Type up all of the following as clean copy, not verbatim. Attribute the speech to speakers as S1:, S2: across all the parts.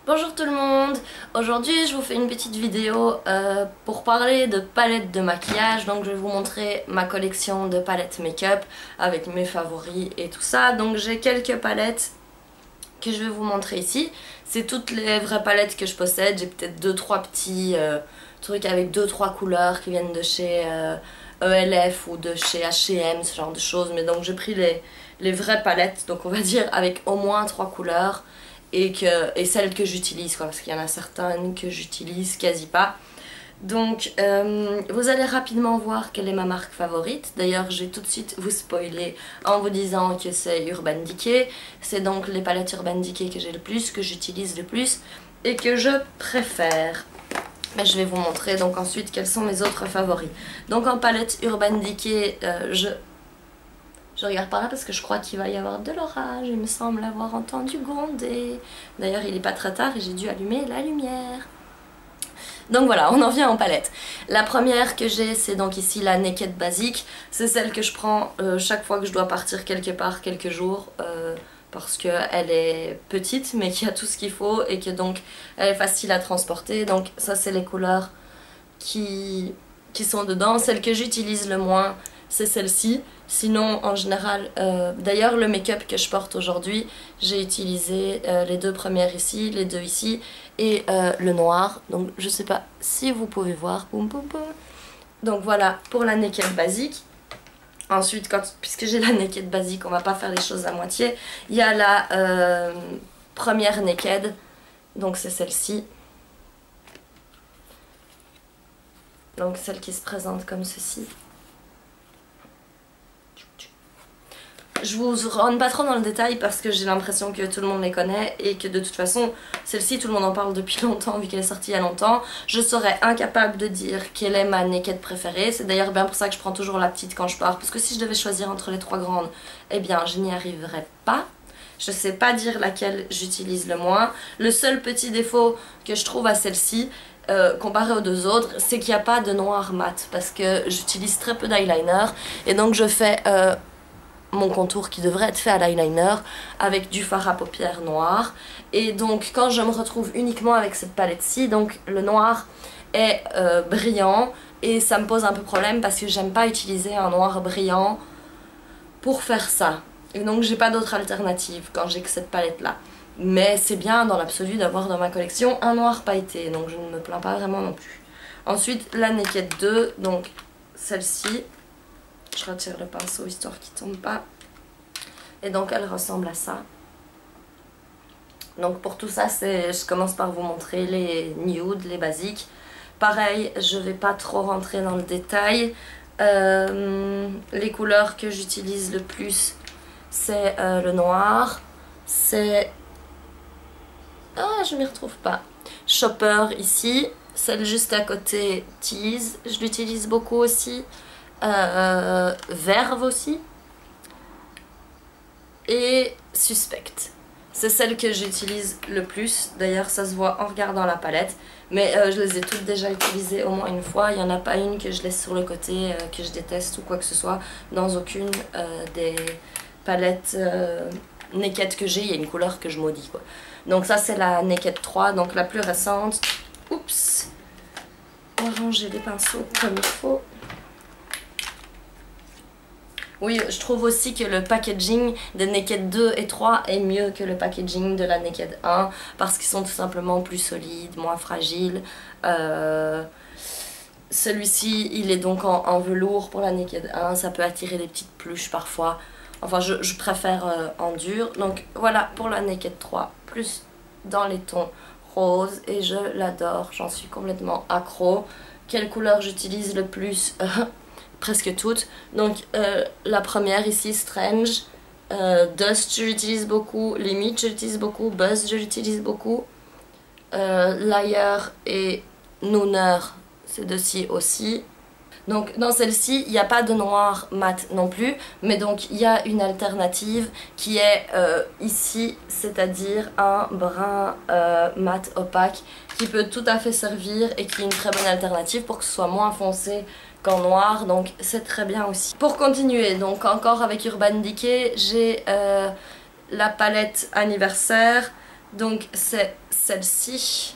S1: Bonjour tout le monde, aujourd'hui je vous fais une petite vidéo pour parler de palettes de maquillage. Donc je vais vous montrer ma collection de palettes make-up avec mes favoris et tout ça. Donc j'ai quelques palettes que je vais vous montrer ici. C'est toutes les vraies palettes que je possède. J'ai peut-être 2-3 petits trucs avec 2-3 couleurs qui viennent de chez ELF ou de chez H&M, ce genre de choses. Mais donc j'ai pris les vraies palettes, donc on va dire avec au moins 3 couleurs. Et celles que j'utilise, parce qu'il y en a certaines que j'utilise quasi pas. Donc vous allez rapidement voir quelle est ma marque favorite. D'ailleurs je vais tout de suite vous spoiler en vous disant que c'est Urban Decay. C'est donc les palettes Urban Decay que j'ai le plus, que j'utilise le plus et que je préfère. Mais je vais vous montrer donc ensuite quels sont mes autres favoris. Donc en palette Urban Decay, je regarde par là parce que je crois qu'il va y avoir de l'orage. Il me semble avoir entendu gronder. D'ailleurs, il n'est pas très tard et j'ai dû allumer la lumière. Donc voilà, on en vient en palette. La première que j'ai, c'est donc ici la Naked Basic. C'est celle que je prends chaque fois que je dois partir quelque part, quelques jours. Parce qu'elle est petite, mais qu'il y a tout ce qu'il faut et que donc elle est facile à transporter. Donc ça, c'est les couleurs qui sont dedans. Celle que j'utilise le moins, c'est celle-ci. Sinon en général, d'ailleurs le make-up que je porte aujourd'hui, j'ai utilisé les deux premières ici, les deux ici et le noir. Donc je sais pas si vous pouvez voir. Boum, boum, boum. Donc voilà pour la Naked Basic. Ensuite, puisque j'ai la Naked Basic, on va pas faire les choses à moitié. Il y a la première Naked, donc c'est celle-ci. Donc celle qui se présente comme ceci. Je vous rentre pas trop dans le détail parce que j'ai l'impression que tout le monde les connaît et que de toute façon celle-ci tout le monde en parle depuis longtemps vu qu'elle est sortie il y a longtemps. Je serais incapable de dire quelle est ma naked préférée. C'est d'ailleurs bien pour ça que je prends toujours la petite quand je pars, parce que si je devais choisir entre les trois grandes, eh bien je n'y arriverais pas. Je sais pas dire laquelle j'utilise le moins. Le seul petit défaut que je trouve à celle-ci, comparé aux deux autres, c'est qu'il n'y a pas de noir mat parce que j'utilise très peu d'eyeliner et donc je fais mon contour qui devrait être fait à l'eyeliner avec du fard à paupières noir. Et donc quand je me retrouve uniquement avec cette palette-ci, donc le noir est brillant et ça me pose un peu problème parce que j'aime pas utiliser un noir brillant pour faire ça. Et donc j'ai pas d'autre alternative quand j'ai que cette palette-là. Mais c'est bien dans l'absolu d'avoir dans ma collection un noir pailleté, donc je ne me plains pas vraiment non plus. Ensuite la Naked 2, donc celle-ci. Je retire le pinceau histoire qu'il ne tombe pas. Et donc elle ressemble à ça. Donc pour tout ça, je commence par vous montrer les nudes, les basiques. Pareil, je ne vais pas trop rentrer dans le détail. Les couleurs que j'utilise le plus, c'est le noir. C'est... Ah, je ne m'y retrouve pas. Shopper ici. Celle juste à côté, Tease. Je l'utilise beaucoup aussi. Verve aussi et Suspect. C'est celle que j'utilise le plus, d'ailleurs ça se voit en regardant la palette, mais je les ai toutes déjà utilisées au moins une fois. Il n'y en a pas une que je laisse sur le côté, que je déteste ou quoi que ce soit. Dans aucune des palettes Naked que j'ai, il y a une couleur que je maudis quoi. Donc ça c'est la Naked 3, donc la plus récente. Oups, on va ranger les pinceaux comme il faut. Oui, je trouve aussi que le packaging des Naked 2 et 3 est mieux que le packaging de la Naked 1 parce qu'ils sont tout simplement plus solides, moins fragiles. Celui-ci, il est donc en velours pour la Naked 1, ça peut attirer des petites pluches parfois. Enfin, je préfère en dur. Donc voilà pour la Naked 3, plus dans les tons roses et je l'adore, j'en suis complètement accro. Quelle couleur j'utilise le plus? Presque toutes. Donc la première ici, Strange, Dust je l'utilise beaucoup, Limit je l'utilise beaucoup, Buzz je l'utilise beaucoup, Liar et Nooner, c'est deux-ci aussi. Donc dans celle-ci il n'y a pas de noir mat non plus, mais donc il y a une alternative qui est ici, c'est-à-dire un brun mat opaque qui peut tout à fait servir et qui est une très bonne alternative pour que ce soit moins foncé qu'en noir, donc c'est très bien aussi. Pour continuer, donc encore avec Urban Decay, j'ai la palette anniversaire, Donc c'est celle-ci.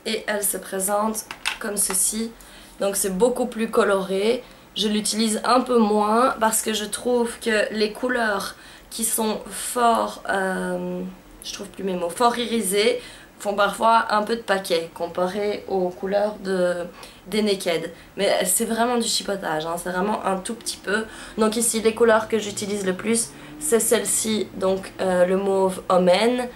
S1: Et elle se présente comme ceci. Donc c'est beaucoup plus coloré. Je l'utilise un peu moins parce que je trouve que les couleurs qui sont fort, je trouve plus mes mots, fort irisées, font parfois un peu de paquet comparé aux couleurs des Naked. Mais c'est vraiment du chipotage, hein, c'est vraiment un tout petit peu. Donc ici les couleurs que j'utilise le plus, c'est celle-ci, donc le mauve Omen.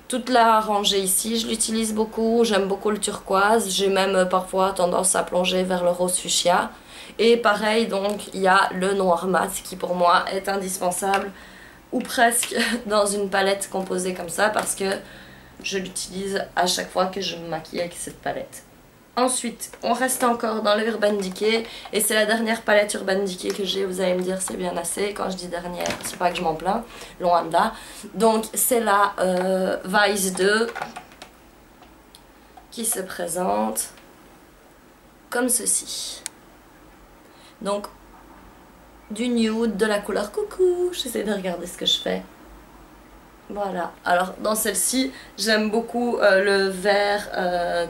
S1: Toute la rangée ici, je l'utilise beaucoup, j'aime beaucoup le turquoise, j'ai même parfois tendance à plonger vers le rose fuchsia. Et pareil, donc il y a le noir mat qui pour moi est indispensable, ou presque, dans une palette composée comme ça, parce que je l'utilise à chaque fois que je me maquille avec cette palette. Ensuite, on reste encore dans le Urban Decay, et c'est la dernière palette Urban Decay que j'ai. Vous allez me dire c'est bien assez, quand je dis dernière, c'est pas que je m'en plains, loin de là. Donc c'est la Vice 2 qui se présente comme ceci. Donc du nude, de la couleur coucou, j'essaie de regarder ce que je fais. Voilà, alors dans celle-ci, j'aime beaucoup le vert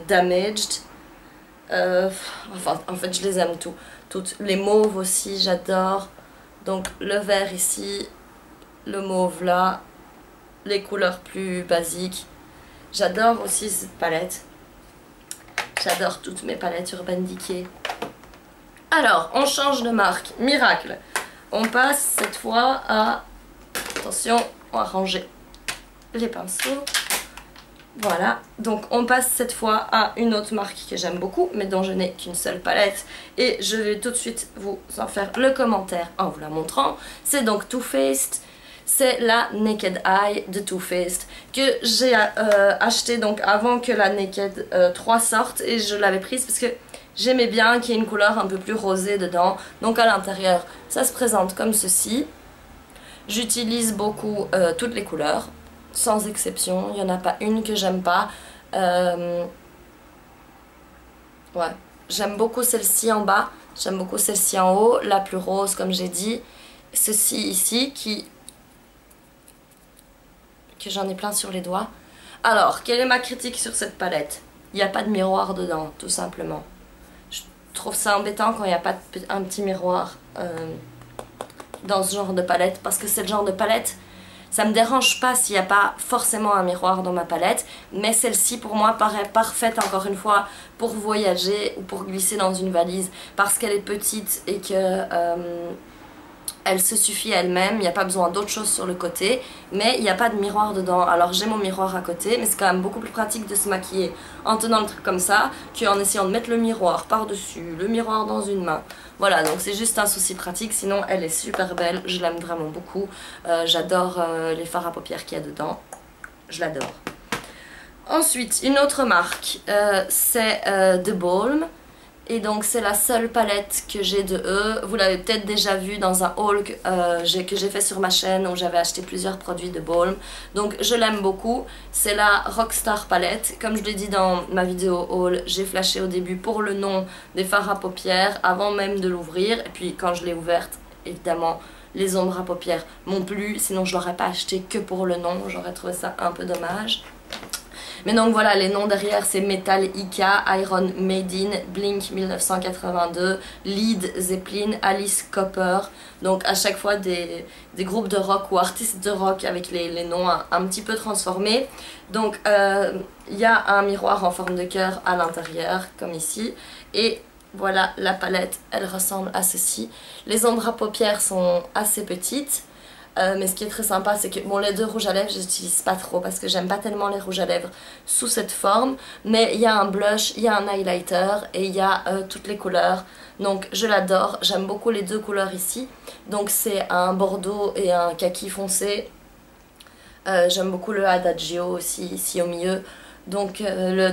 S1: Damaged. Enfin, en fait, je les aime toutes. Les mauves aussi, j'adore. Donc, le vert ici, le mauve là, les couleurs plus basiques. J'adore aussi cette palette. J'adore toutes mes palettes Urban Decay. Alors, on change de marque. Miracle. On passe cette fois à... Attention, on va ranger les pinceaux. Voilà, donc on passe cette fois à une autre marque que j'aime beaucoup, mais dont je n'ai qu'une seule palette. Et je vais tout de suite vous en faire le commentaire en vous la montrant. C'est donc Too Faced. C'est la Naked Eye de Too Faced que j'ai acheté donc avant que la Naked 3 sorte. Et je l'avais prise parce que j'aimais bien qu'il y ait une couleur un peu plus rosée dedans. Donc à l'intérieur, ça se présente comme ceci. J'utilise beaucoup toutes les couleurs, sans exception, il n'y en a pas une que j'aime pas. Ouais, j'aime beaucoup celle-ci en bas, j'aime beaucoup celle-ci en haut, la plus rose comme j'ai dit. Ceci ici que j'en ai plein sur les doigts. Alors, quelle est ma critique sur cette palette? Il n'y a pas de miroir dedans, tout simplement. Je trouve ça embêtant quand il n'y a pas un petit miroir dans ce genre de palette, parce que c'est le genre de palette... Ça me dérange pas s'il n'y a pas forcément un miroir dans ma palette, mais celle-ci pour moi paraît parfaite encore une fois pour voyager ou pour glisser dans une valise parce qu'elle est petite et que elle se suffit elle-même, il n'y a pas besoin d'autre chose sur le côté, mais il n'y a pas de miroir dedans. Alors j'ai mon miroir à côté, mais c'est quand même beaucoup plus pratique de se maquiller en tenant le truc comme ça qu'en essayant de mettre le miroir par-dessus, le miroir dans une main. Voilà, donc c'est juste un souci pratique, sinon elle est super belle, je l'aime vraiment beaucoup. J'adore les fards à paupières qu'il y a dedans, je l'adore. Ensuite, une autre marque, c'est The Balm. Et donc c'est la seule palette que j'ai de eux. Vous l'avez peut-être déjà vu dans un haul que j'ai fait sur ma chaîne où j'avais acheté plusieurs produits de Balm. Donc je l'aime beaucoup. C'est la Rockstar palette. Comme je l'ai dit dans ma vidéo haul, j'ai flashé au début pour le nom des fards à paupières avant même de l'ouvrir. Et puis quand je l'ai ouverte, évidemment, les ombres à paupières m'ont plu. Sinon je l'aurais pas acheté que pour le nom. J'aurais trouvé ça un peu dommage. Mais donc voilà, les noms derrière c'est Metal Ica, Iron Maiden, Blink 1982, Led Zeppelin, Alice Cooper. Donc à chaque fois des groupes de rock ou artistes de rock avec les noms un petit peu transformés. Donc il y a un miroir en forme de cœur à l'intérieur, comme ici. Et voilà, la palette, elle ressemble à ceci. Les ombres à paupières sont assez petites. Mais ce qui est très sympa, c'est que bon, les deux rouges à lèvres je n'utilise pas trop parce que j'aime pas tellement les rouges à lèvres sous cette forme, mais il y a un blush, il y a un highlighter et il y a toutes les couleurs, donc je l'adore. J'aime beaucoup les deux couleurs ici, donc c'est un bordeaux et un kaki foncé. J'aime beaucoup le Adagio aussi ici au milieu, donc le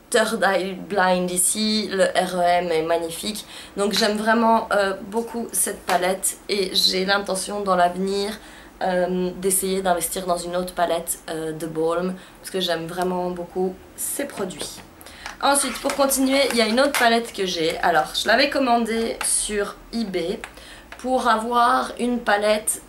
S1: Third Eye Blind ici, le REM est magnifique. Donc j'aime vraiment beaucoup cette palette et j'ai l'intention dans l'avenir d'essayer d'investir dans une autre palette de Balm parce que j'aime vraiment beaucoup ces produits. Ensuite, pour continuer, il y a une autre palette que j'ai. Alors, je l'avais commandée sur eBay. pour avoir une palette,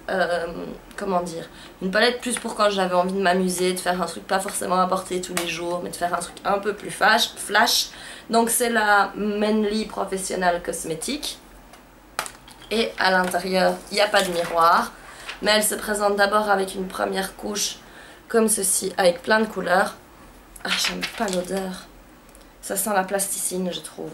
S1: comment dire, une palette plus pour quand j'avais envie de m'amuser, de faire un truc pas forcément à porter tous les jours, mais de faire un truc un peu plus flash. Donc c'est la Manly Professional Cosmétique. Et à l'intérieur, il n'y a pas de miroir, mais elle se présente d'abord avec une première couche comme ceci, avec plein de couleurs. Ah, j'aime pas l'odeur. Ça sent la plasticine, je trouve.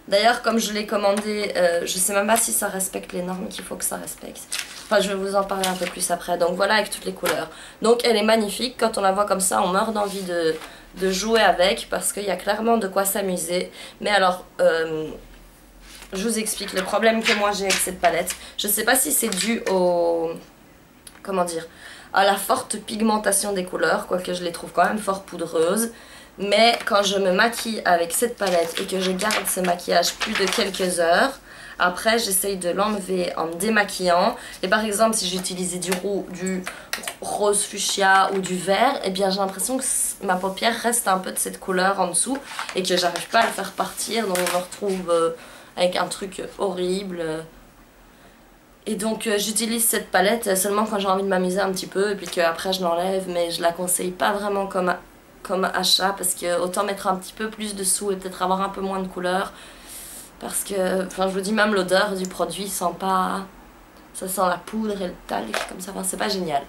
S1: D'ailleurs, comme je l'ai commandé, je sais même pas si ça respecte les normes qu'il faut que ça respecte. Enfin, je vais vous en parler un peu plus après. Donc voilà, avec toutes les couleurs. Donc elle est magnifique. Quand on la voit comme ça, on meurt d'envie de jouer avec, parce qu'il y a clairement de quoi s'amuser. Mais alors, je vous explique le problème que moi j'ai avec cette palette. Je sais pas si c'est dû au... comment dire, à la forte pigmentation des couleurs, quoique je les trouve quand même fort poudreuses. Mais quand je me maquille avec cette palette et que je garde ce maquillage plus de quelques heures, après j'essaye de l'enlever en me démaquillant. Et par exemple, si j'utilisais du rose fuchsia ou du vert, et bien j'ai l'impression que ma paupière reste un peu de cette couleur en dessous et que j'arrive pas à le faire partir, donc je me retrouve avec un truc horrible. Et donc j'utilise cette palette seulement quand j'ai envie de m'amuser un petit peu, et puis qu'après je l'enlève, mais je la conseille pas vraiment comme achat, parce que autant mettre un petit peu plus de sous et peut-être avoir un peu moins de couleurs, parce que, enfin je vous dis, même l'odeur du produit sent pas, ça sent la poudre et le talc comme ça, enfin c'est pas génial.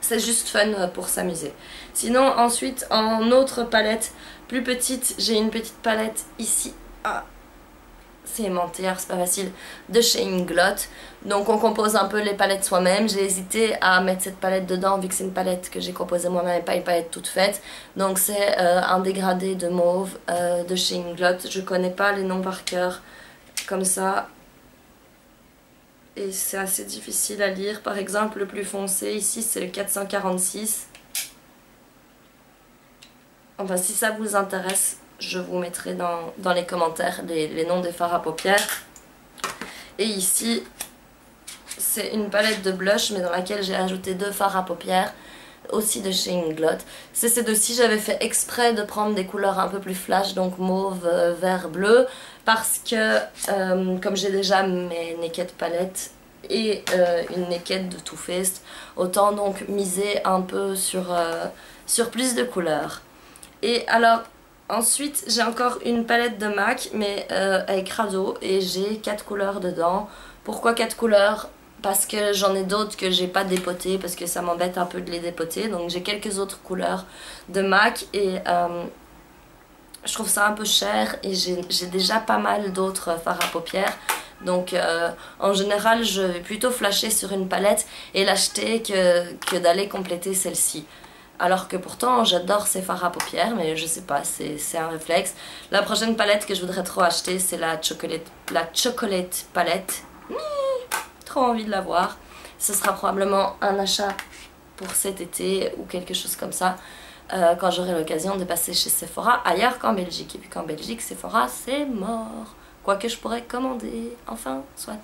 S1: C'est juste fun pour s'amuser. Sinon ensuite, en autre palette plus petite, j'ai une petite palette ici. Ah, c'est aimanté, c'est pas facile, de chez Inglot. Donc on compose un peu les palettes soi-même. J'ai hésité à mettre cette palette dedans vu que c'est une palette que j'ai composée moi-même et pas une palette toute faite. Donc c'est un dégradé de mauve de chez Inglot. Je connais pas les noms par cœur comme ça. Et c'est assez difficile à lire. Par exemple, le plus foncé ici c'est le 446. Enfin, si ça vous intéresse, je vous mettrai dans les commentaires les noms des fards à paupières. Et ici, c'est une palette de blush, mais dans laquelle j'ai ajouté 2 fards à paupières, aussi de chez Inglot. C'est ces deux-ci, j'avais fait exprès de prendre des couleurs un peu plus flash, donc mauve, vert, bleu, parce que comme j'ai déjà mes Naked palettes et une Naked de Too Faced, autant donc miser un peu sur plus de couleurs. Et alors, ensuite, j'ai encore une palette de MAC, mais avec radeau, et j'ai 4 couleurs dedans. Pourquoi 4 couleurs? Parce que j'en ai d'autres que j'ai pas dépotées, parce que ça m'embête un peu de les dépoter. Donc j'ai quelques autres couleurs de MAC, et je trouve ça un peu cher, et j'ai déjà pas mal d'autres fards à paupières. Donc en général, je vais plutôt flasher sur une palette et l'acheter que d'aller compléter celle-ci. Alors que pourtant j'adore ces fards à paupières, mais je sais pas, c'est un réflexe. La prochaine palette que je voudrais trop acheter, c'est la chocolate palette. Trop envie de la voir. Ce sera probablement un achat pour cet été ou quelque chose comme ça, quand j'aurai l'occasion de passer chez Sephora ailleurs qu'en Belgique. Et puis qu'en Belgique, Sephora c'est mort. Quoique je pourrais commander, enfin, soit.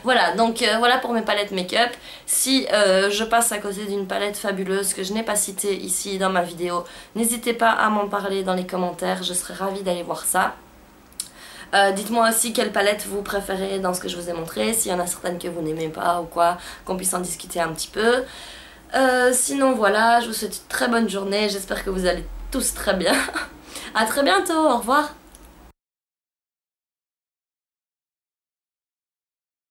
S1: Voilà, donc voilà pour mes palettes make-up. Si je passe à côté d'une palette fabuleuse que je n'ai pas citée ici dans ma vidéo, n'hésitez pas à m'en parler dans les commentaires, je serais ravie d'aller voir ça. Dites-moi aussi quelle palette vous préférez dans ce que je vous ai montré, s'il y en a certaines que vous n'aimez pas ou quoi, qu'on puisse en discuter un petit peu. Sinon voilà, je vous souhaite une très bonne journée, j'espère que vous allez tous très bien. À très bientôt, au revoir.